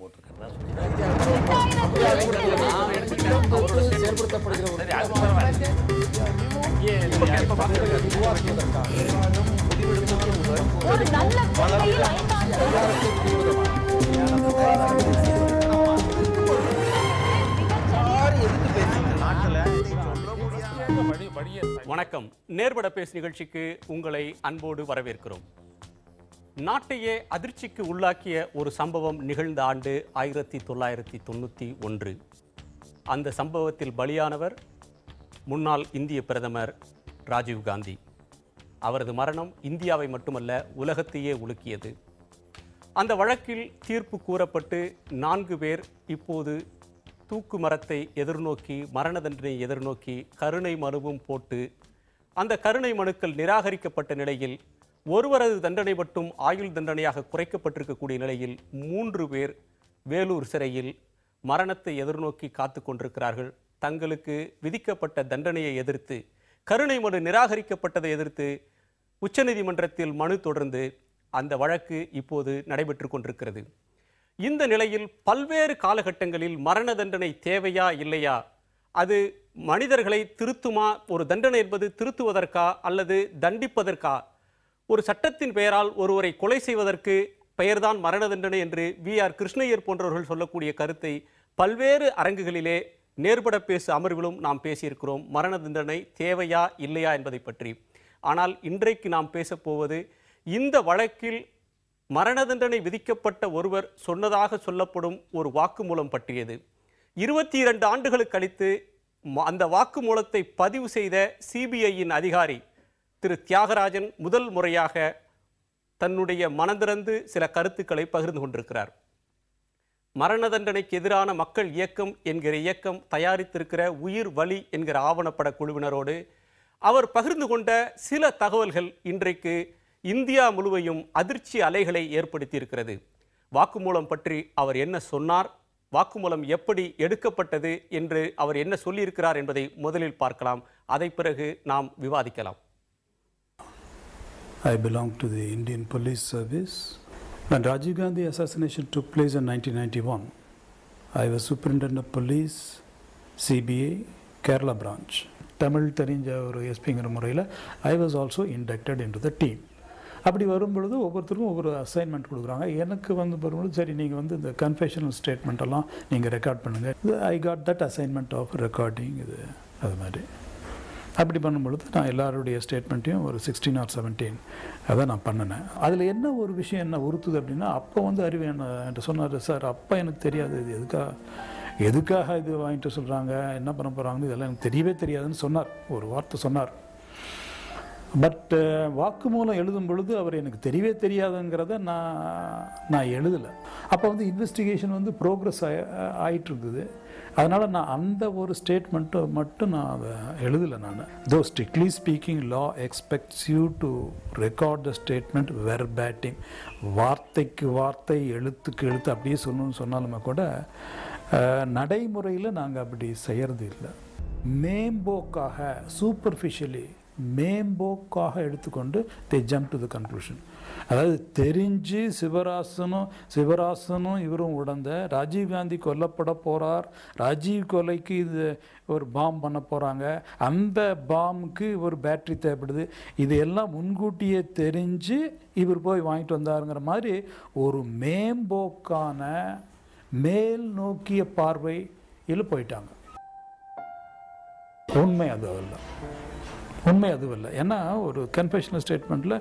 போட்டிருக்கிறதா வணக்கம். நேர்பட பேசு நிகழ்ச்சிக்கு உங்களை அன்போடு வரவேற்கிறோம். நாட்டையே அதிர்ச்சிக்கு உள்ளாக்கிய ஒரு சம்பவம் நிகழ்ந்த ஆண்டு 1991. அந்த சம்பவத்தில் பலியானவர் முன்னாள் இந்திய பிரதமர் ராஜீவ் காந்தி. அவரது மரணம் இந்தியாவை மட்டுமல்ல உலகத்தையே உலுக்கியது. அந்த வழக்கில் தீர்ப்பு கூறப்பட்டு 4 பேர் இப்போது தூக்கு மரத்தை எதிர்நோக்கி, மரண தண்டனை எதிர்நோக்கி கருணை மனுவும் போட்டு அந்த கருணை மனுக்கள் நிராகரிக்கப்பட்ட நிலையில் ஒருவரது தண்டனை மட்டும் ஆயுள் தண்டனையாக குறைக்கப்பட்டிருக்கக்கூடிய நிலையில் 3 பேர் வேலூர் சிறையில் மரணத்தை எதிர்நோக்கி காத்து கொண்டிருக்கிறார்கள். தங்களுக்கு விதிக்கப்பட்ட தண்டனையை எதிர்த்து, கருணை மனு நிராகரிக்கப்பட்டதை எதிர்த்து உச்சநீதிமன்றத்தில் மனு தொடர்ந்து அந்த வழக்கு இப்போது நடைபெற்று கொண்டிருக்கிறது. இந்த நிலையில் பல்வேறு காலகட்டங்களில் மரண தண்டனை தேவையா இல்லையா, அது மனிதர்களை திருத்துமா, ஒரு தண்டனை என்பது திருத்துவதற்கா அல்லது தண்டிப்பதற்கா, ஒரு சட்டத்தின் பெயரால் ஒருவரை கொலை செய்வதற்கு பெயர்தான் மரண தண்டனை என்று VR கிருஷ்ணய்யர் போன்றவர்கள் சொல்லக்கூடிய கருத்தை பல்வேறு அரங்குகளிலே நேர்பட பேசு அமர்விலும் நாம் பேசியிருக்கிறோம். மரண தண்டனை தேவையா இல்லையா என்பதை பற்றி. ஆனால் இன்றைக்கு நாம் பேசப்போவது இந்த வழக்கில் மரண தண்டனை விதிக்கப்பட்ட ஒருவர் சொன்னதாக சொல்லப்படும் ஒரு வாக்குமூலம் பற்றியது. 22 ஆண்டுகளுக்கு கழித்து அந்த வாக்குமூலத்தை பதிவு செய்த CBIயின் அதிகாரி திரு தியாகராஜன் முதல் முறையாக தன்னுடைய மனந்திறந்து சில கருத்துக்களை பகிர்ந்து கொண்டிருக்கிறார். மரண தண்டனைக்கு எதிரான மக்கள் இயக்கம் என்கிற இயக்கம் தயாரித்திருக்கிற உயிர் வலி என்கிற ஆவணப்பட குழுவினரோடு அவர் பகிர்ந்து கொண்ட சில தகவல்கள் இன்றைக்கு இந்தியா முழுவையும் அதிர்ச்சி அலைகளை ஏற்படுத்தி இருக்கிறது. வாக்குமூலம் பற்றி அவர் என்ன சொன்னார், வாக்குமூலம் எப்படி எடுக்கப்பட்டது என்று அவர் என்ன சொல்லியிருக்கிறார் என்பதை முதலில் பார்க்கலாம். அதை பிறகு நாம் விவாதிக்கலாம். I belong to the Indian Police Service. When Rajiv Gandhi assassination took place in 1991, I was Superintendent of Police, CBI, Kerala branch. Tamil தெரிஞ்ச ஒரு எஸ்பிங்கிற முறையில் I was also inducted into the team. அப்படி வரும்பொழுது ஒவ்வொருத்தருக்கும் ஒவ்வொரு அசைன்மெண்ட் கொடுக்குறாங்க. எனக்கு வரும்பொழுது சரி நீங்கள் இந்த கன்ஃபெஷனல் ஸ்டேட்மெண்ட்டெல்லாம் நீங்கள் ரெக்கார்ட் பண்ணுங்கள். I got that assignment of recording. அது மாதிரி அப்படி பண்ணும்பொழுது நான் எல்லாருடைய ஸ்டேட்மெண்ட்டையும் ஒரு 16 or 17 அதை நான் பண்ணினேன். அதில் என்ன ஒரு விஷயம் என்ன உறுத்துது அப்படின்னா, அப்போ அறிவு என்கிட்ட சொன்னார், சார் அப்போ எனக்கு தெரியாது இது எதுக்காக இது வாங்கிட்டு சொல்கிறாங்க, என்ன பண்ண போகிறாங்கன்னு இதெல்லாம் எனக்கு தெரியவே தெரியாதுன்னு சொன்னார். ஒரு வார்த்தை சொன்னார். பட் வாக்குமூலம் எழுதும் பொழுது அவர் எனக்கு தெரியவே தெரியாதுங்கிறத நான் எழுதலை. அப்போ இன்வெஸ்டிகேஷன் ப்ரோக்ரஸ் ஆகிட்டு இருந்தது. அதனால் நான் அந்த ஒரு ஸ்டேட்மெண்ட்டை மட்டும் நான் அதை எழுதலை. நான் தோ strictly speaking law expects you to record the statement verbatim, வார்த்தைக்கு வார்த்தை எழுத்துக்கு எழுத்து அப்படியே சொல்லணும்னு சொன்னாலுமே கூட நடைமுறையில் நாங்கள் அப்படி செய்கிறது இல்லை. மேம்போக்காக சூப்பர்ஃபிஷியலி மேம்போக்காக எடுத்துக்கொண்டு தே ஜம்ப் டு த கன்க்ளூஷன். அதாவது தெரிஞ்சு சிவராசனும் இவரும் உடந்த ராஜீவ் காந்தி கொல்லப்பட போகிறார், ராஜீவ் கொலைக்கு இது ஒரு பாம் பண்ண போகிறாங்க, அந்த பாம்புக்கு ஒரு பேட்ரி தேவைப்படுது, இது எல்லாம் முன்கூட்டியே தெரிஞ்சு இவர் போய் வாங்கிட்டு வந்தாருங்கிற மாதிரி ஒரு மேம்போக்கான மேல் நோக்கிய பார்வையில் போயிட்டாங்க. உண்மை அதுவல்ல. ஏன்னா ஒரு கன்ஃபெஷனல் ஸ்டேட்மெண்ட்டில்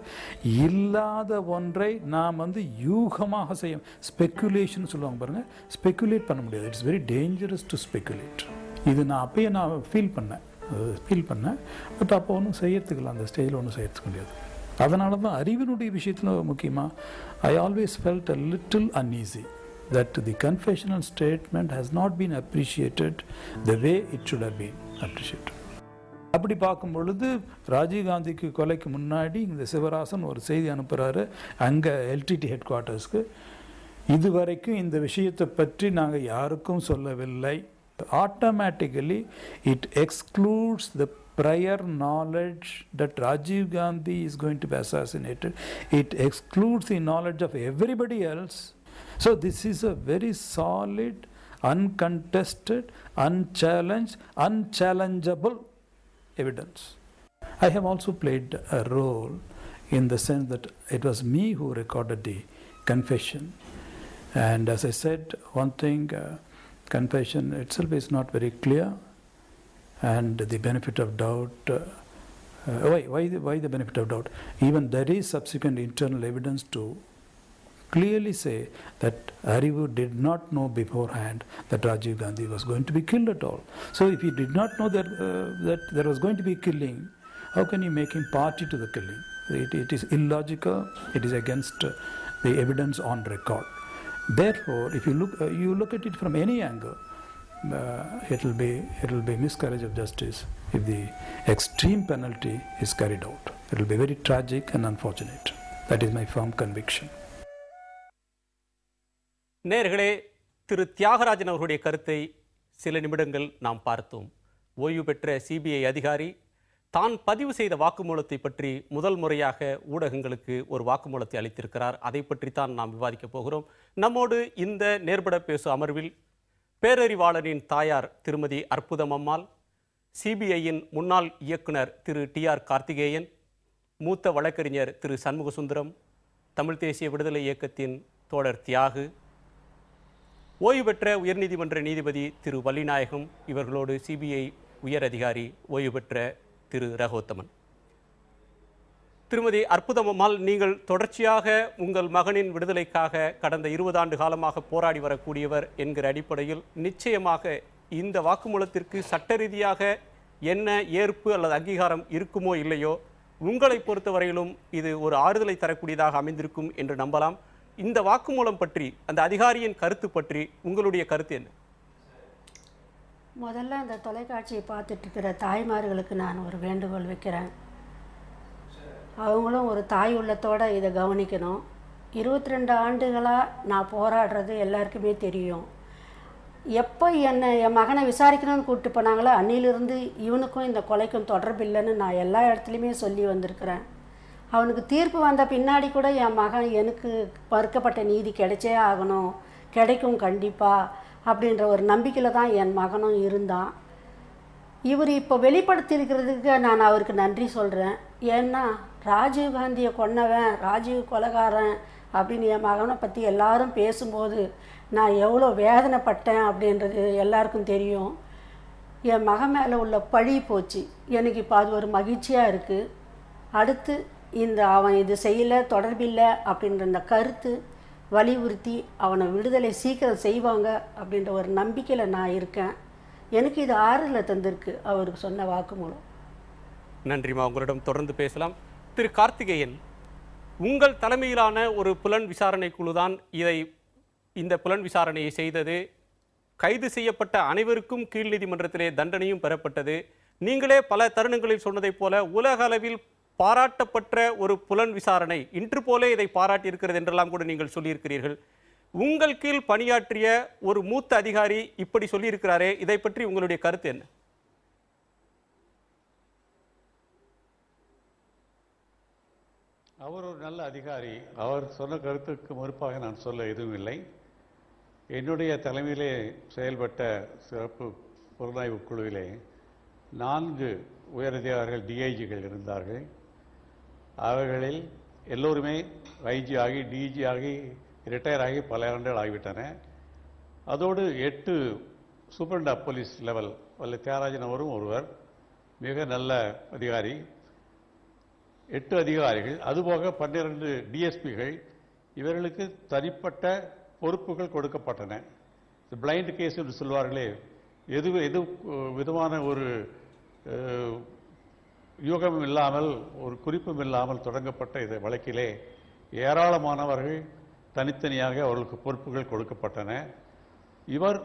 இல்லாத ஒன்றை நாம் யூகமாக செய்யும், ஸ்பெக்குலேஷன் சொல்லுவாங்க பாருங்கள், ஸ்பெக்குலேட் பண்ண முடியாது. It's very dangerous to speculate. இது நான் அப்பயே நான் ஃபீல் பண்ணேன். பட் அப்போ ஒன்றும் செய்யறதுக்கு அந்த ஸ்டேஜில் ஒன்றும் செய்யறதுக்கு முடியாது. அதனால தான் அறிவினுடைய விஷயத்தில் முக்கியமாக I always felt a little uneasy that the confessional statement has not been appreciated the way it should have been appreciated. அப்படி பார்க்கும் பொழுது ராஜீவ் காந்திக்கு கொலைக்கு முன்னாடி இந்த சிவராசன் ஒரு செய்தி அனுப்புகிறாரு அங்கே LTT ஹெட் குவார்ட்டர்ஸ்க்கு. இதுவரைக்கும் இந்த விஷயத்தை பற்றி நாங்கள் யாருக்கும் சொல்லவில்லை. Automatically it excludes the prior knowledge that Rajiv Gandhi is going to be assassinated. It excludes the knowledge of everybody else So this is a very solid, uncontested, unchallenged, unchallengeable evidence. I have also played a role in the sense that it was me who recorded the confession. And as I said, one thing, confession itself is not very clear, and the benefit of doubt. Why the benefit of doubt? Even there is subsequent internal evidence to clearly say that Arivu did not know beforehand that Rajiv Gandhi was going to be killed at all. So if he did not know that there was going to be killing, how can you make him party to the killing? It is illogical. It is against the evidence on record. Therefore, if you look at it from any angle, it will be miscarriage of justice if the extreme penalty is carried out. It will be very tragic and unfortunate. That is my firm conviction. நேயர்களே, திரு தியாகராஜன் அவர்களுடைய கருத்தை சில நிமிடங்கள் நாம் பார்த்தோம். ஓய்வு பெற்ற CBI அதிகாரி தான் பதிவு செய்த வாக்குமூலத்தை பற்றி முதல் முறையாக ஊடகங்களுக்கு ஒரு வாக்குமூலத்தை அளித்திருக்கிறார். அதை பற்றித்தான் நாம் விவாதிக்கப் போகிறோம். நம்மோடு இந்த நேர்பட பேசு அமர்வில் பேரறிவாளனின் தாயார் திருமதி அற்புதம் அம்மாள், சிபிஐயின் முன்னாள் இயக்குனர் திரு TR கார்த்திகேயன், மூத்த வழக்கறிஞர் திரு சண்முகசுந்தரம், தமிழ் தேசிய விடுதலை இயக்கத்தின் தோழர் தியாகு, ஓய்வு பெற்ற உயர்நீதிமன்ற நீதிபதி திரு வள்ளிநாயகம், இவர்களோடு சிபிஐ உயர் அதிகாரி ஓய்வு பெற்ற திரு ரகோத்தமன். திருமதி அற்புதம் அம்மாள், நீங்கள் தொடர்ச்சியாக உங்கள் மகனின் விடுதலைக்காக கடந்த 20 ஆண்டு காலமாக போராடி வரக்கூடியவர் என்கிற அடிப்படையில் நிச்சயமாக இந்த வாக்குமூலத்திற்கு சட்ட ரீதியாக என்ன ஏற்பு அல்லது அங்கீகாரம் இருக்குமோ இல்லையோ, உங்களை பொறுத்தவரையிலும் இது ஒரு ஆறுதலை தரக்கூடியதாக அமைந்திருக்கும் என்று நம்பலாம். இந்த வாக்குமூலம் பற்றி, அந்த அதிகாரியின் கருத்து பற்றி உங்களுடைய கருத்து என்ன? முதல்ல அந்த தொலைக்காட்சியை பார்த்துட்டு இருக்கிற தாய்மார்களுக்கு நான் ஒரு வேண்டுகோள் வைக்கிறேன். அவங்களும் ஒரு தாய் உள்ளத்தோடு இதை கவனிக்கணும். 22 ஆண்டுகளாக நான் போராடுறது எல்லாருக்குமே தெரியும். எப்போ என் மகனை விசாரிக்கணும்னு கூப்பிட்டு போனாங்களோ அன்னிலிருந்து இவனுக்கும் இந்த கொலைக்கும் தொடர்பில்லைன்னு நான் எல்லா இடத்துலையுமே சொல்லி வந்திருக்கிறேன். அவனுக்கு தீர்ப்பு வந்த பின்னாடி கூட என் மகன் எனக்கு மறுக்கப்பட்ட நீதி கிடைச்சே ஆகணும், கிடைக்கும் கண்டிப்பாக அப்படின்ற ஒரு நம்பிக்கையில் தான் என் மகனும் இருந்தான். இவர் இப்போ வெளிப்படுத்தியிருக்கிறதுக்கு நான் அவருக்கு நன்றி சொல்கிறேன். ஏன்னா ராஜீவ்காந்தியை கொன்னவன், ராஜீவ் கொலைகாரன் அப்படின்னு என் மகனை பற்றி எல்லாரும் பேசும்போது நான் எவ்வளோ வேதனைப்பட்டேன் அப்படின்றது எல்லாருக்கும் தெரியும். என் மகன் மேலே உள்ள பழி போச்சு. எனக்கு இப்போ அது ஒரு மகிழ்ச்சியாக இருக்குது. அடுத்து இந்த அவன் இது செய்யலை, தொடர்பில்லை அப்படின்ற இந்த கருத்து வலியுறுத்தி அவனை விடுதலை சீக்கிரம் செய்வாங்க அப்படின்ற ஒரு நம்பிக்கையில் நான் இருக்கேன். எனக்கு இது ஆறுதலை தந்திருக்கு அவருக்கு சொன்ன வாக்குமூலம். நன்றிமா, உங்களிடம் தொடர்ந்து பேசலாம். திரு கார்த்திகேயன், உங்கள் தலைமையிலான ஒரு புலன் விசாரணை குழுதான் இந்த புலன் விசாரணையை செய்தது. கைது செய்யப்பட்ட அனைவருக்கும் கீழ் நீதிமன்றத்திலே தண்டனையும் பெறப்பட்டது. நீங்களே பல தருணங்களில் சொன்னதைப் போல உலக அளவில் பாராட்டப்பட்ட ஒரு புலன் விசாரணை, இன்டர்போலே இதை பாராட்டியிருக்கிறது என்றெல்லாம் கூட நீங்கள் சொல்லியிருக்கிறீர்கள். உங்கள் கீழ் பணியாற்றிய ஒரு மூத்த அதிகாரி இப்படி சொல்லியிருக்கிறாரே, இதை பற்றி உங்களுடைய கருத்து என்ன? அவர் ஒரு நல்ல அதிகாரி. அவர் சொன்ன கருத்துக்கு மறுப்பாக நான் சொல்ல எதுவும் இல்லை. என்னுடைய தலைமையிலே செயல்பட்ட சிறப்பு புலனாய்வு குழுவிலே 4 உயரதிகாரிகள் டிஐஜிகள் இருந்தார்கள். அவர்களில் எல்லோருமே ஐஜி ஆகி டிஜி ஆகி ரிட்டையர் ஆகி பல ஆண்டுகள் ஆகிவிட்டன. அதோடு 8 superintendent of police level Thiyagarajan அவரும் ஒருவர் மிக நல்ல அதிகாரி. 8 அதிகாரிகள், அதுபோக 12 டிஎஸ்பிகள். இவர்களுக்கு தனிப்பட்ட பொறுப்புகள் கொடுக்கப்பட்டன. பிளைண்ட் கேஸ் என்று சொல்வார்களே, எது விதமான ஒரு யூகமும் இல்லாமல், ஒரு குறிப்பும் இல்லாமல் தொடங்கப்பட்ட இந்த வழக்கிலே ஏராளமானவர்கள் தனித்தனியாக அவர்களுக்கு பொறுப்புகள் கொடுக்கப்பட்டன. இவர்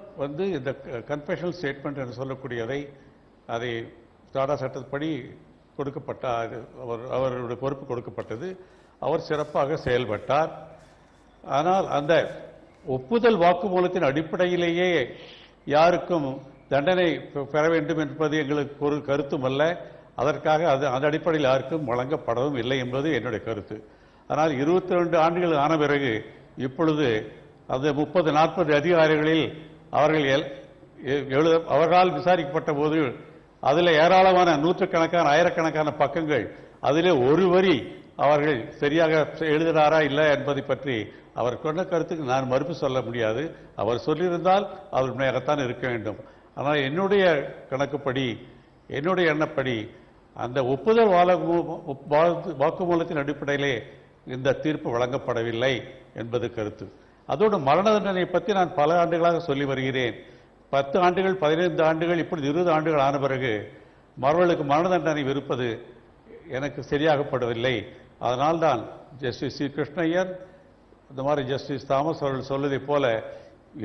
இந்த கன்ஃபெஷனல் ஸ்டேட்மெண்ட் என்று சொல்லக்கூடியதை அதை டாடா சட்டப்படி கொடுக்கப்பட்ட அவருடைய பொறுப்பு கொடுக்கப்பட்டது. அவர் சிறப்பாக செயல்பட்டார். ஆனால் அந்த ஒப்புதல் வாக்குமூலத்தின் அடிப்படையிலேயே யாருக்கும் தண்டனை பெற வேண்டும் என்பது எங்களுக்கு ஒரு கருத்தும் அல்ல. அதற்காக அந்த அடிப்படையில் யாருக்கும் வழங்கப்படவும் இல்லை என்பது என்னுடைய கருத்து. ஆனால் 22 ஆண்டுகள் ஆன பிறகு இப்பொழுது அந்த 30-40 அதிகாரிகளில் அவர்களால் விசாரிக்கப்பட்ட போது அதில் ஏராளமான நூற்றுக்கணக்கான ஆயிரக்கணக்கான பக்கங்கள், அதிலே ஒரு வரி அவர்கள் சரியாக எழுதினாரா இல்லை என்பதை பற்றி அவர் கொண்ட கருத்துக்கு நான் மறுப்பு சொல்ல முடியாது. அவர் சொல்லியிருந்தால் அவர் உண்மையாகத்தான் இருக்க வேண்டும். ஆனால் என்னுடைய கணக்குப்படி, என்னுடைய எண்ணப்படி அந்த ஒப்புதல் வாக்குமூலத்தின் அடிப்படையிலே இந்த தீர்ப்பு வழங்கப்படவில்லை என்பது கருத்து. அதோடு மரண தண்டனை பற்றி நான் பல ஆண்டுகளாக சொல்லி வருகிறேன். 10 ஆண்டுகள், 15 ஆண்டுகள், இப்பொழுது 20 ஆண்டுகள் ஆன பிறகு மறுவர்களுக்கு மரண தண்டனை விருப்பது எனக்கு சரியாகப்படவில்லை. அதனால்தான் ஜஸ்டிஸ் சி கிருஷ்ணய்யர், இந்த மாதிரி ஜஸ்டிஸ் தாமஸ் அவர்கள் சொல்வதைப் போல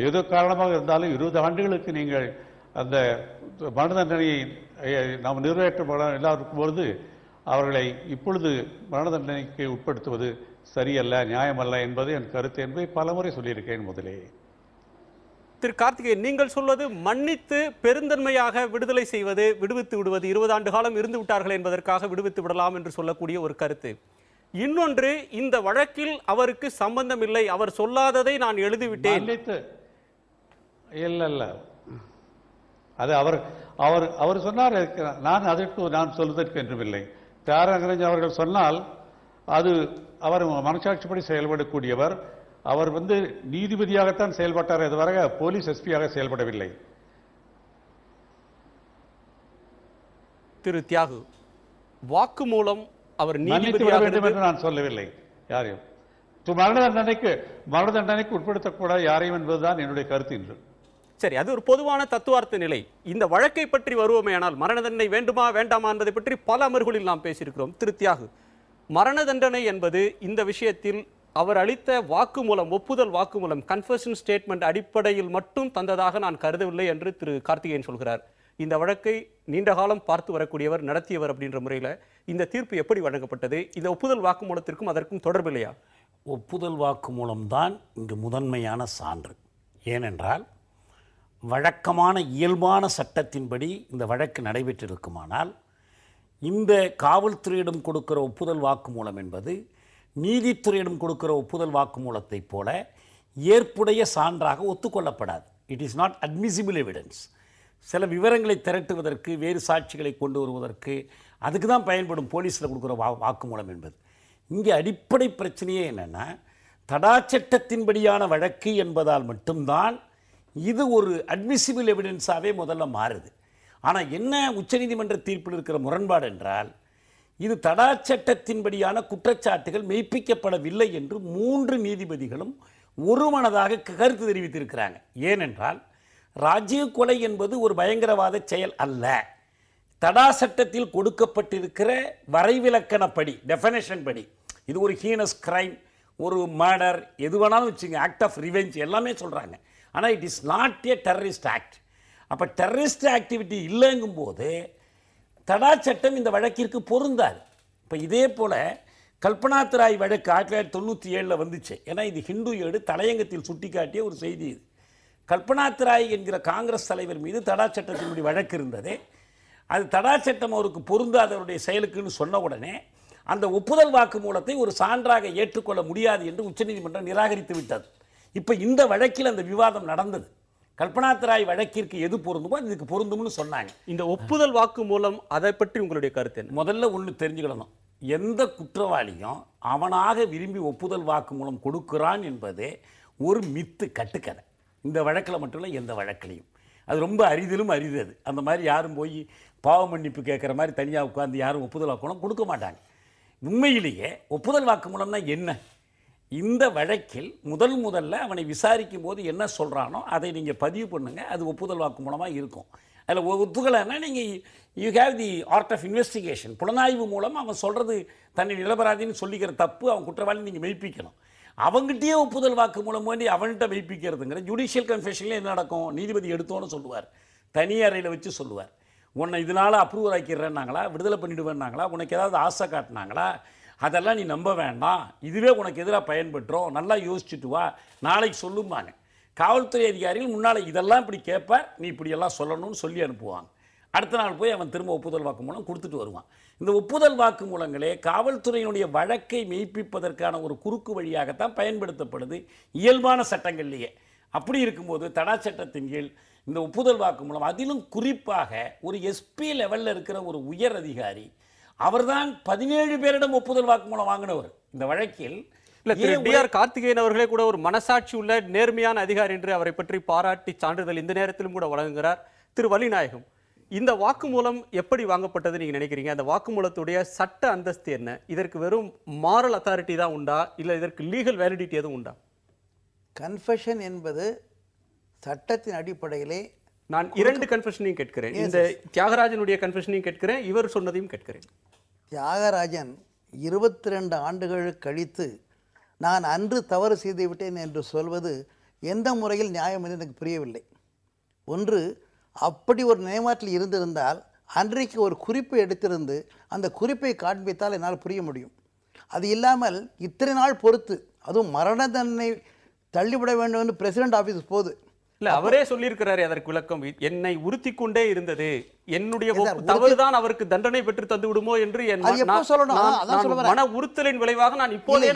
ஏதோ காரணமாக இருந்தாலும் 20 ஆண்டுகளுக்கு நீங்கள் அந்த மரண தண்டனையை நாம் நிறைவேற்ற இல்லாதிருக்கும் பொழுது அவர்களை இப்பொழுது மரண தண்டனைக்கு உட்படுத்துவது சரியல்ல, நியாயமல்ல என்பது என் கருத்து என்பதை பலமுறை சொல்லியிருக்கேன் முதலே. திரு கார்த்திகேயன், நீங்கள் சொல்வது மன்னித்து பெருந்தன்மையாக விடுதலை செய்வது, விடுவித்து விடுவது, 20 ஆண்டு காலம் இருந்து விட்டார்கள் என்பதற்காக விடுவித்து விடலாம் என்று சொல்லக்கூடிய ஒரு கருத்து. இன்னொன்று, இந்த வழக்கில் அவருக்கு சம்பந்தம் இல்லை, அவர் சொல்லாததை நான் எழுதிவிட்டேன். இல்ல அது அவர் சொன்னார். நான் சொல்வதற்கு என்றுமில்லை. தியாகராஜன் அவர்கள் சொன்னால் அது அவர் மனசாட்சிப்படி செயல்படக்கூடியவர். அவர் நீதிபதியாகத்தான் செயல்பட்டார், இதுவரை போலீஸ் எஸ்பியாக செயல்படவில்லை. திரு தியாகு, வாக்கு மூலம் அவர் நீதிபதியாக வேண்டும் என்று நான் சொல்லவில்லை. யாரையும் மரண தண்டனைக்கு உட்படுத்தக்கூடாது யாரையும் என்பதுதான் என்னுடைய கருத்து என்று. சரி, அது ஒரு பொதுவான தத்துவார்த்த நிலை. இந்த வழக்கை பற்றி வருவோமேயானால் மரண தண்டனை வேண்டுமா வேண்டாமா என்பதை பற்றி பல அமர்வுகளில் நாம் பேசியிருக்கிறோம். திரு தியாகு, மரண தண்டனை என்பது இந்த விஷயத்தில் அவர் அளித்த வாக்குமூலம், ஒப்புதல் வாக்குமூலம், கன்ஃபெஷன் ஸ்டேட்மெண்ட் அடிப்படையில் மட்டும் தந்ததாக நான் கருதவில்லை என்று திரு கார்த்திகேயன் சொல்கிறார். இந்த வழக்கை நீண்ட காலம் பார்த்து வரக்கூடியவர், நடத்தியவர் அப்படின்ற முறையில் இந்த தீர்ப்பு எப்படி வழங்கப்பட்டது? இந்த ஒப்புதல் வாக்குமூலத்திற்கும் அதற்கும் தொடர்பில்லையா? ஒப்புதல் வாக்குமூலம்தான் இங்கு முதன்மையான சான்று. ஏனென்றால் வழக்கமான இயல்பான சட்டத்தின்படி இந்த வழக்கு நடைபெற்றிருக்குமானால் இந்த காவல்துறையிடம் கொடுக்கிற ஒப்புதல் வாக்குமூலம் என்பது நீதித்துறையிடம் கொடுக்கிற ஒப்புதல் வாக்குமூலத்தைப் போல ஏற்புடைய சான்றாக ஒத்துக்கொள்ளப்படாது. It is not admissible evidence. சில விவரங்களை திரட்டுவதற்கு, வேறு சாட்சிகளை கொண்டு வருவதற்கு அதுக்கு தான் பயன்படும் போலீஸில் கொடுக்குற வாக்குமூலம் என்பது. இங்கே அடிப்படை பிரச்சனையே என்னென்னா, தடா சட்டத்தின்படியான வழக்கு என்பதால் மட்டும்தான் இது ஒரு அட்மிசிபிள் எவிடன்ஸாகவே முதல்ல மாறுது. ஆனால் என்ன உச்சநீதிமன்ற தீர்ப்பில் இருக்கிற முரண்பாடு என்றால், இது தடா சட்டத்தின்படியான குற்றச்சாட்டுகள் மெய்ப்பிக்கப்படவில்லை என்று 3 நீதிபதிகளும் ஒருமனதாக கருத்து தெரிவித்திருக்கிறாங்க. ஏனென்றால் ராஜீவ் கொலை என்பது ஒரு பயங்கரவாத செயல் அல்ல. தடா சட்டத்தில் கொடுக்கப்பட்டிருக்கிற வரைவிலக்கணப்படி, டெஃபனேஷன் படி இது ஒரு ஹீனஸ் கிரைம், ஒரு மர்டர், எது வேணாலும் வச்சுங்க, ஆக்ட் ஆஃப் ரிவெஞ்ச் எல்லாமே சொல்கிறாங்க. ஆனால் it is not a terrorist act. அப்போ டெரரிஸ்ட் ஆக்டிவிட்டி இல்லைங்கும் போது தடா சட்டம் இந்த வழக்கிற்கு பொருந்தாது. இப்போ இதே போல் கல்பனாத் ராய் வழக்கு 1997 வந்துச்சு. ஏன்னா இது ஹிந்து ஏடு தலையங்கத்தில் சுட்டி காட்டிய ஒரு செய்தி. இது கல்பனாத் ராய் என்கிற காங்கிரஸ் தலைவர் மீது தடா சட்டத்தினுடைய வழக்கு இருந்தது. அது தடா சட்டம் அவருக்கு பொருந்தாதவருடைய செயலுக்குன்னு சொன்ன உடனே அந்த ஒப்புதல் வாக்கு மூலத்தை ஒரு சான்றாக ஏற்றுக்கொள்ள முடியாது என்று உச்சநீதிமன்றம் நிராகரித்து விட்டது. இப்போ இந்த வழக்கில் அந்த விவாதம் நடந்தது. கல்பனாத் ராய் வழக்கிற்கு எது பொருந்துமோ இதுக்கு பொருந்தும்னு சொன்னாங்க. இந்த ஒப்புதல் வாக்கு மூலம் அதை பற்றி உங்களுடைய கருத்து என்ன? முதல்ல ஒன்று தெரிஞ்சுக்கணும், எந்த குற்றவாளியும் அவனாக விரும்பி ஒப்புதல் வாக்கு மூலம் கொடுக்குறான் என்பதே ஒரு மித்து, கட்டுக்கதை. இந்த வழக்கில் மட்டும் இல்லை, எந்த வழக்கிலையும் அது ரொம்ப அரிதிலும் அரிது. அது அந்த மாதிரி யாரும் போய் பாவ மன்னிப்பு கேட்குற மாதிரி தனியாக உட்காந்து யாரும் ஒப்புதல் வாக்கு மூலம் கொடுக்க மாட்டாங்க. உண்மையிலேயே ஒப்புதல் வாக்கு மூலம்னா என்ன? இந்த வழக்கில் முதல்ல அவனை விசாரிக்கும் போது என்ன சொல்கிறானோ அதை நீங்கள் பதிவு பண்ணுங்கள், அது ஒப்புதல் வாக்கு மூலமாக இருக்கும். அதில் ஒத்துக்கலைன்னா நீங்கள் you have the art of investigation. புலனாய்வு மூலம் அவன் சொல்கிறது தன்னை நிரபராதின்னு சொல்லிக்கிற தப்பு, அவன் குற்றவாளி நீங்கள் மெய்ப்பிக்கணும். அவங்ககிட்டயே ஒப்புதல் வாக்கு மூலம் வேண்டி அவன்கிட்ட மெய்ப்பிக்கிறதுங்கிற ஜுடிஷியல் கன்ஃபெஷனில் என்ன நடக்கும்? நீதிபதி எடுத்தோன்னு சொல்லுவார், தனி அறையில் வச்சு சொல்லுவார், உன்னை இதனால் அப்ரூவ் ஆக்கிடுறேன்னாங்களா, விடுதலை பண்ணிவிடுவேன்னாங்களா, உனக்கு ஏதாவது ஆசை காட்டினாங்களா, அதெல்லாம் நீ நம்ப வேண்டாம், இதுவே உனக்கு எதிராக பயன்பட்டுரும், நல்லா யோசிச்சுட்டு வா, நாளைக்கு சொல்லும்பாங்க. காவல்துறை அதிகாரிகள் முன்னால் இதெல்லாம் இப்படி கேட்பார், நீ இப்படியெல்லாம் சொல்லணும்னு சொல்லி அனுப்புவாங்க. அடுத்த நாள் போய் அவன் திரும்ப ஒப்புதல் வாக்குமூலம் கொடுத்துட்டு வருவான். இந்த ஒப்புதல் வாக்குமூலங்களே காவல்துறையினுடைய வழக்கை மெய்ப்பிப்பதற்கான ஒரு குறுக்கு வழியாகத்தான் பயன்படுத்தப்படுது இயல்பான சட்டங்கள்லேயே. அப்படி இருக்கும்போது தடா சட்டத்தின் கீழ் இந்த ஒப்புதல் வாக்குமூலம், அதிலும் குறிப்பாக ஒரு எஸ்பி லெவலில் இருக்கிற ஒரு உயர் அதிகாரி, அவர்தான் 17 பேரிடம் ஒப்புதல் வாக்குமூலம் வாங்கினவர் இந்த வழக்கில். டிஆர் கார்த்திகேயன் அவர்களே கூட ஒரு மனசாட்சி உள்ள நேர்மையான அதிகாரி என்று அவரை பற்றி பாராட்டி சான்றிதழ் இந்த நேரத்திலும் கூட வழங்குகிறார் திரு வள்ளிநாயகம். இந்த வாக்குமூலம் எப்படி வாங்கப்பட்டது நீங்க நினைக்கிறீங்க? அந்த வாக்குமூலத்துடைய சட்ட அந்தஸ்து என்ன? இதற்கு வெறும் மாரல் அத்தாரிட்டி தான் உண்டா, இல்ல இதற்கு லீகல் வேலிடிட்டி எதுவும் உண்டா? கன்ஃபெஷன் என்பது சட்டத்தின் அடிப்படையிலே நான் 2 கன்ஃபெஷனையும் கேட்கிறேன். இந்த தியாகராஜனுடைய கன்ஃபெஷனையும் கேட்கிறேன், இவர் சொன்னதையும் கேட்கிறேன். தியாகராஜன் 22 ஆண்டுகள் கழித்து நான் அன்று தவறு செய்து விட்டேன் என்று சொல்வது எந்த முறையில் நியாயம் என்று எனக்கு புரியவில்லை. ஒன்று, அப்படி ஒரு நினைவாற்றல் இருந்திருந்தால் அன்றைக்கு ஒரு குறிப்பை எடுத்திருந்து அந்த குறிப்பை காண்பித்தால் என்னால் புரிய முடியும். அது இல்லாமல் இத்தனை நாள் பொறுத்து, அதுவும் மரண தண்டனை தள்ளிவிட வேண்டும் என்று பிரசிடென்ட் ஆஃபீஸ் போது இல்ல, அவரே சொல்லியிருக்கிறாரு அதற்கு விளக்கம். என்னை உறுத்தி கொண்டே இருந்தது, என்னுடைய தவறுதான் அவருக்கு தண்டனை பெற்று தந்து விடுமோ என்று மன உறுத்தலின் விளைவாக நான் இப்போதே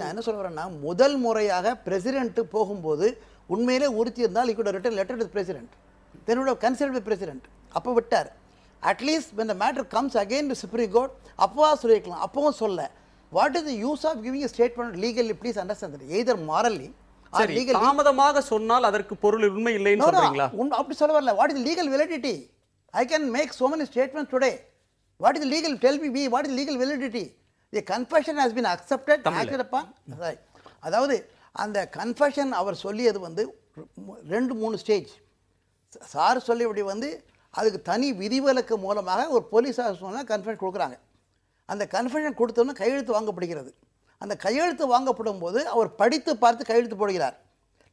நான் என்ன சொல்றேன்னா, முதல் முறையாக பிரசிடென்ட் போகும்போது உண்மையிலே உறுத்தி இருந்தால் he could have written letter to the president, then would have consulted the president. அப்போ விட்டார். At least when the matter comes again to Supreme Court அப்போவா சொல்லியிருக்கலாம். அப்பவும் சொல்ல. What is the use of giving a statement legally? Please understand that either morally or legally. தாமதமாக சொன்னால் அதற்கு பொருள் உண்மை இல்லைன்னு சொல்றீங்களா? அப்படி சொல்ல வரல. What is the legal validity? I can make so many statements today. What is the legal? Tell me, what is the legal validity? The confession has been accepted, acted upon. Right. அதாவது அந்த confession அவர் சொல்லியது 2-3 stage. Sir சொல்லியபடி அதுக்கு தனி விதிவிலக்கு மூலமாக ஒரு போலீஸார் சொன்னால் கன்ஃபெஷன் கொடுக்குறாங்க. அந்த கன்ஃபெஷன் கொடுத்தோன்னா கையெழுத்து வாங்கப்படுகிறது. அந்த கையெழுத்து வாங்கப்படும் போது அவர் படித்து பார்த்து கையெழுத்து போடுகிறார்.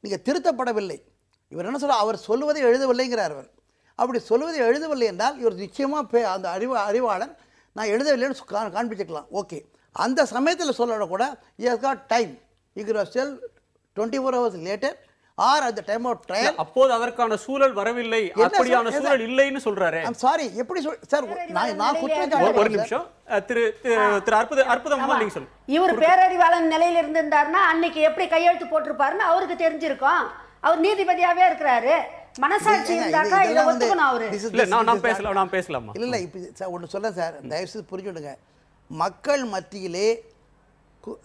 நீங்கள் திருத்தப்படவில்லை. இவர் என்ன சொல்ல, அவர் சொல்லுவதை எழுதவில்லைங்கிறார். அவர் அப்படி சொல்லுவதை எழுதவில்லை என்றால் இவர் நிச்சயமாக அந்த அறிவாளன் நான் எழுதவில்லைன்னு காண்பிச்சுக்கலாம். ஓகே, அந்த சமயத்தில் சொல்ல கூட he has got time. He could have still 24 hours later or at the time of trial. அப்போது அதற்கான சூழல் வரவில்லை, அப்படியான சூழல் இல்லைன்னு சொல்றாரு. I'm sorry, எப்படி சார் நான் ஒரு நிமிஷம் திரு அற்புதம் நீங்க சொல்லுங்க. இவர் பேரறிவாளன் நிலையில இருந்திருந்தாருன்னா அன்னைக்கு எப்படி கையெழுத்து போட்டிருப்பாருன்னு அவருக்கு தெரிஞ்சிருக்கும். அவர் நீதிபதியாவே இருக்கிறாரு. மனசாட்சி இருந்தாக்கா இதை ஒத்துக்கணும் அவரு. இல்ல நான் பேசலாமா? இல்ல இப்ப ஒன்று சொல்ல சார், தயவுசெய்து புரிஞ்சுடுங்க. மக்கள் மத்தியிலே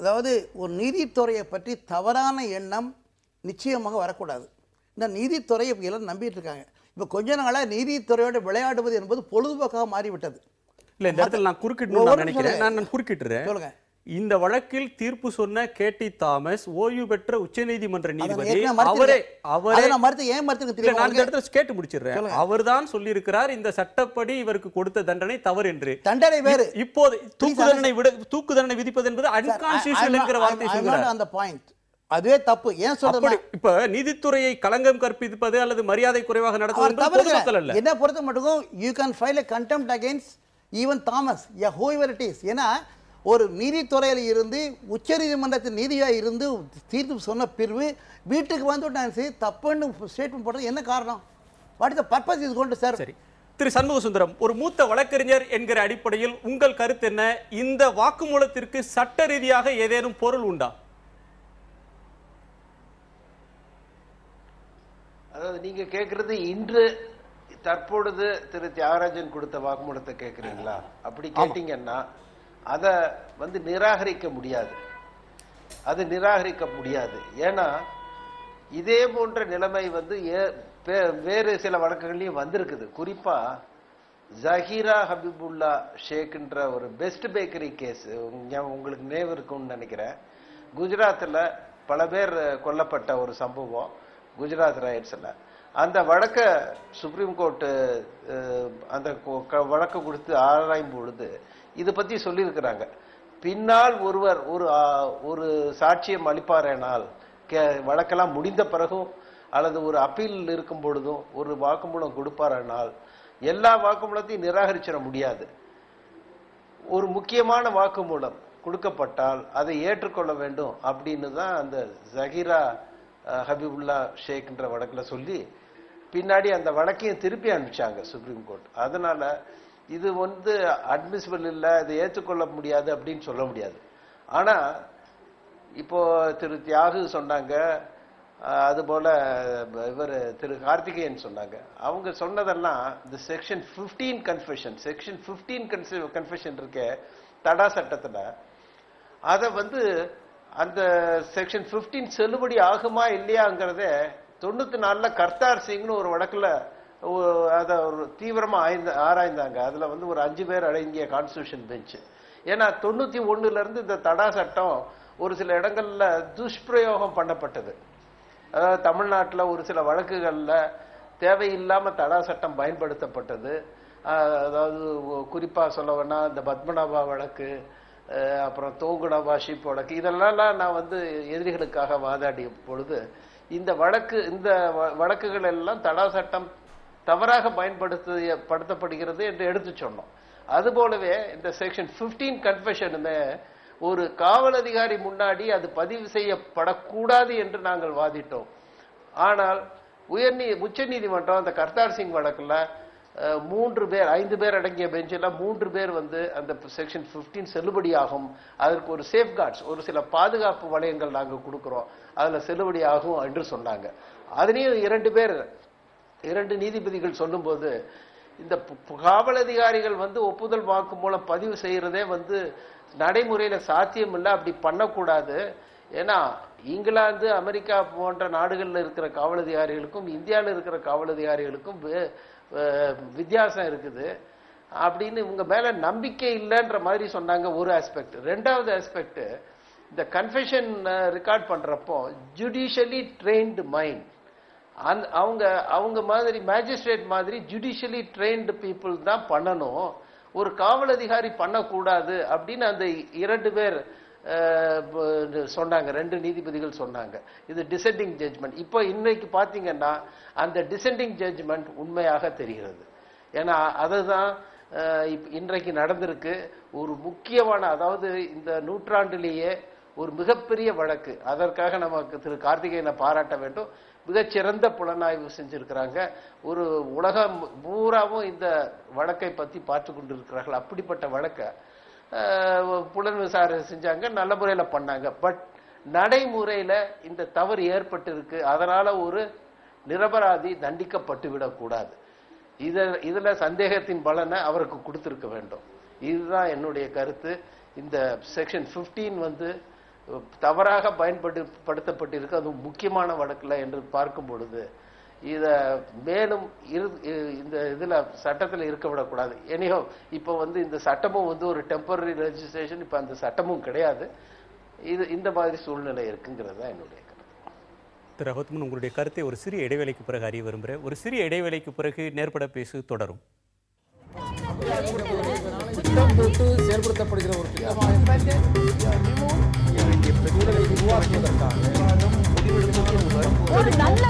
அதாவது ஒரு நீதித்துறையை பற்றி தவறான எண்ணம் நிச்சயமாக வரக்கூடாது. இந்த நீதித்துறையை எல்லாம் நம்பிட்டு இருக்காங்க. இப்போ கொஞ்ச நாளாக நீதித்துறையோட விளையாடுவது என்பது பொழுதுபோக்காக மாறிவிட்டது. இல்லை, இந்த இடத்துல நான் குறுக்கிட்டு நினைக்கிறேன். நான் குறுக்கிட்டுறேன். சொல்லுங்க. இந்த வழக்கில் தீர்ப்பு சொன்ன கேடி தாமஸ் ஓய்வு பெற்ற உச்சநீதிமன்ற நீதிபதி. கேட்டு முடிச்சிடுறேன். அவர்தான் சொல்லியிருக்கிறார் இந்த சட்டப்படி இவருக்கு கொடுத்த தண்டனை தவறு என்று. தண்டனை வேறு. இப்போது தூக்கு தண்டனை விதிப்பது என்பது அன்கான்ஸ்டிடியூஷனல் என்கிற வார்த்தை சொல்கிறார். அந்த பாயிண்ட் அதுவே தப்பு. ஏன் சொல்றேன், இப்ப நீதித்துறையை களங்கம் கற்பிப்பது அல்லது மரியாதை குறைவாக நடத்துவது என்ன பொறுத்த மட்டும் you can file a contempt against even Thomas, whoever it is. ஏன்னா ஒரு நீதித்துறையில் இருந்து உச்ச நீதிமன்றத்தின் நீதியாக இருந்து தீர்ப்பு சொன்ன பிரிவு வீட்டுக்கு வந்துவிட்டாங்க தப்புன்னு ஸ்டேட்மெண்ட் போடுறது என்ன காரணம்? What is the purpose is going to serve? சரி, திரு சண்முக சுந்தரம், ஒரு மூத்த வழக்கறிஞர் என்கிற அடிப்படையில் உங்கள் கருத்து என்ன? இந்த வாக்குமூலத்திற்கு சட்ட ரீதியாக ஏதேனும் பொருள் உண்டா? அதாவது நீங்க கேட்கறது இன்று தற்பொழுது திரு தியாகராஜன் கொடுத்த வாக்குமூலத்தை கேட்கிறீங்களா? அப்படி கேட்டீங்கன்னா அதை நிராகரிக்க முடியாது. அது நிராகரிக்க முடியாது. ஏன்னா இதே போன்ற நிலைமை வேறு சில வழக்குகள்லையும் வந்திருக்குது. குறிப்பா ஜஹீரா ஹபீபுல்லா ஷேக்ன்ற ஒரு பெஸ்ட் பேக்கரி கேஸ் உங்களுக்கு நினைவு இருக்கும்னு நினைக்கிறேன். குஜராத்தில் பல பேர் கொல்லப்பட்ட ஒரு சம்பவம் குஜராத் ரைட்ஸ்ல. அந்த வழக்க சுப்ரீம் கோர்ட்டு அந்த வழக்கு கொடுத்து ஆராயும் பொழுது இதை பத்தி சொல்லியிருக்கிறாங்க. பின்னால் ஒருவர் ஒரு சாட்சியம் அளிப்பாரேனால் வழக்கெல்லாம் முடிந்த பிறகும் அல்லது ஒரு அப்பீல் இருக்கும் பொழுதும் ஒரு வாக்குமூலம் கொடுப்பாரேனால் எல்லா வாக்குமூலத்தையும் நிராகரிச்சிட முடியாது. ஒரு முக்கியமான வாக்குமூலம் கொடுக்கப்பட்டால் அதை ஏற்றுக்கொள்ள வேண்டும் அப்படின்னு தான் அந்த ஜஹீரா ஹபீபுல்லா ஷேக்ன்ற வழக்கில் சொல்லி பின்னாடி அந்த வழக்கையும் திருப்பி அனுப்பிச்சாங்க சுப்ரீம் கோர்ட். அதனால இது வந்து அட்மிசிபிள் இல்லை, இது ஏற்றுக்கொள்ள முடியாது அப்படின்னு சொல்ல முடியாது. ஆனா இப்போ திரு தியாகு சொன்னாங்க, அதுபோல இவர் திரு கார்த்திகேயன் சொன்னாங்க. அவங்க சொன்னதெல்லாம் இந்த செக்ஷன் 15 கன்ஃபெஷன், செக்ஷன் 15 கன்ஃபெஷன் இருக்க தடா சட்டத்துல அதை வந்து அந்த செக்ஷன் 15 செல்லுபடி ஆகுமா இல்லையாங்கிறத 94 கர்த்தார் சிங்னு ஒரு வழக்குல அதை ஒரு தீவிரமா ஆராய்ந்தாங்க. அதுல வந்து ஒரு 5 பேர் அடங்கிய கான்ஸ்டிடியூஷன் பெஞ்ச். ஏன்னா 91 இருந்து இந்த தடா சட்டம் ஒரு சில இடங்கள்ல துஷ்பிரயோகம் பண்ணப்பட்டது. அதாவது தமிழ்நாட்டில் ஒரு சில வழக்குகள்ல தேவையில்லாம தடா சட்டம் பயன்படுத்தப்பட்டது. அதாவது குறிப்பா சொல்ல வேணா இந்த பத்மநாபா வழக்கு, அப்புறம் தோங்குடாபா ஷிப் வழக்கு, இதெல்லாம் நான் வந்து எதிரிகளுக்காக வாதாடிய பொழுது இந்த வழக்குகள் எல்லாம் தடா சட்டம் தவறாக பயன்படுத்தப்படுகிறது என்று எடுத்து சொன்னோம். அதுபோலவே இந்த செக்ஷன் 15 கன்ஃபெஷனுமே ஒரு காவல் அதிகாரி முன்னாடி அது பதிவு செய்யப்படக்கூடாது என்று நாங்கள் வாதிட்டோம். ஆனால் உச்ச நீதிமன்றம் அந்த கர்த்தார் சிங் வழக்குல 5 பேர் அடங்கிய பெஞ்சில் 3 பேர் வந்து அந்த செக்ஷன் 15 செல்லுபடியாகும், அதற்கு ஒரு சேஃப்கார்ட்ஸ், ஒரு சில பாதுகாப்பு வளையங்கள் நாங்கள் கொடுக்கிறோம், அதுல செல்லுபடியாகும் என்று சொன்னாங்க. அதுலேயும் 2 நீதிபதிகள் சொல்லும்போது இந்த காவல் அதிகாரிகள் வந்து ஒப்புதல் வாக்கு மூலம் பதிவு செய்யறதே வந்து நடைமுறையில சாத்தியம் இல்லை, அப்படி பண்ணக்கூடாது. ஏன்னா இங்கிலாந்து, அமெரிக்கா போன்ற நாடுகளில் இருக்கிற காவல் அதிகாரிகளுக்கும் இந்தியாவில் இருக்கிற காவல் அதிகாரிகளுக்கும் வித்தியாசம் இருக்குது அப்படின்னு இவங்க மேல நம்பிக்கை இல்லைன்ற மாதிரி சொன்னாங்க. ஒரு ஆஸ்பெக்ட். 2வது ஆஸ்பெக்ட், இந்த கன்ஃபெஷன் ரெக்கார்ட் பண்றப்போ ஜுடிஷியலி ட்ரெயின்டு மைண்ட், அவங்க மாதிரி மேஜிஸ்ட்ரேட் மாதிரி ஜுடிஷியலி ட்ரெயின்டு பீப்புள் தான் பண்ணணும், ஒரு காவல் அதிகாரி பண்ணக்கூடாது அப்படின்னு அந்த 2 பேர் சொன்னாங்க. 2 நீதிபதிகள் சொன்னாங்க. இது டிசெண்டிங் ஜட்ஜ்மெண்ட். இப்போ இன்னைக்கு பாத்தீங்கன்னா அந்த டிசெண்டிங் ஜட்ஜ்மெண்ட் உண்மையாக தெரிகிறது. ஏன்னா அதுதான் இன்றைக்கு நடந்திருக்கு. ஒரு முக்கியமான, அதாவது இந்த நூற்றாண்டிலேயே ஒரு மிகப்பெரிய வழக்கு. அதற்காக நமக்கு திரு கார்த்திகேயனை பாராட்ட வேண்டும். மிகச்சிறந்த புலனாய்வு செஞ்சிருக்கிறாங்க. ஒரு உலகம் பூராவும் இந்த வழக்கை பத்தி பார்த்து கொண்டிருக்கிறார்கள். அப்படிப்பட்ட வழக்கை புலன் விசாரணை செஞ்சாங்க, நல்ல முறையில பண்ணாங்க. பட் நடைமுறையில இந்த தவறு ஏற்பட்டு இருக்கு. அதனால ஒரு நிரபராதி தண்டிக்கப்பட்டு விடக்கூடாது. இதுல சந்தேகத்தின் பலனை அவருக்கு கொடுத்திருக்க வேண்டும். இதுதான் என்னுடைய கருத்து. இந்த செக்ஷன் 15 வந்து தவறாக பயன்படுத்தப்பட்டிருக்கு, அது முக்கியமான வழக்குல என்று பார்க்கும் பொழுது இத மேலும் இந்த இதுல சட்டத்தில் இருக்க விடக்கூடாது. எனியோ இப்ப வந்து இந்த சட்டமும் வந்து ஒரு டெம்பரரி ரெஜிஸ்ட்ரேஷன், இப்ப அந்த சட்டமும் கிடையாது. இந்த மாதிரி சூழ்நிலை இருக்குங்கிறது தான் என்னுடைய கருத்து. திரு ரஹத்மன், உங்களுடைய கருத்தை ஒரு சிறிய இடைவேளைக்கு பிறகு அறிய விரும்புகிறேன். ஒரு சிறிய இடைவேளைக்கு பிறகு நேர்பட பேசு தொடரும். திட்டம் போட்டு செயல்படுத்தப்படுகிற ஒரு சூழலை உருவாக்குவதற்காக ஒரு நல்ல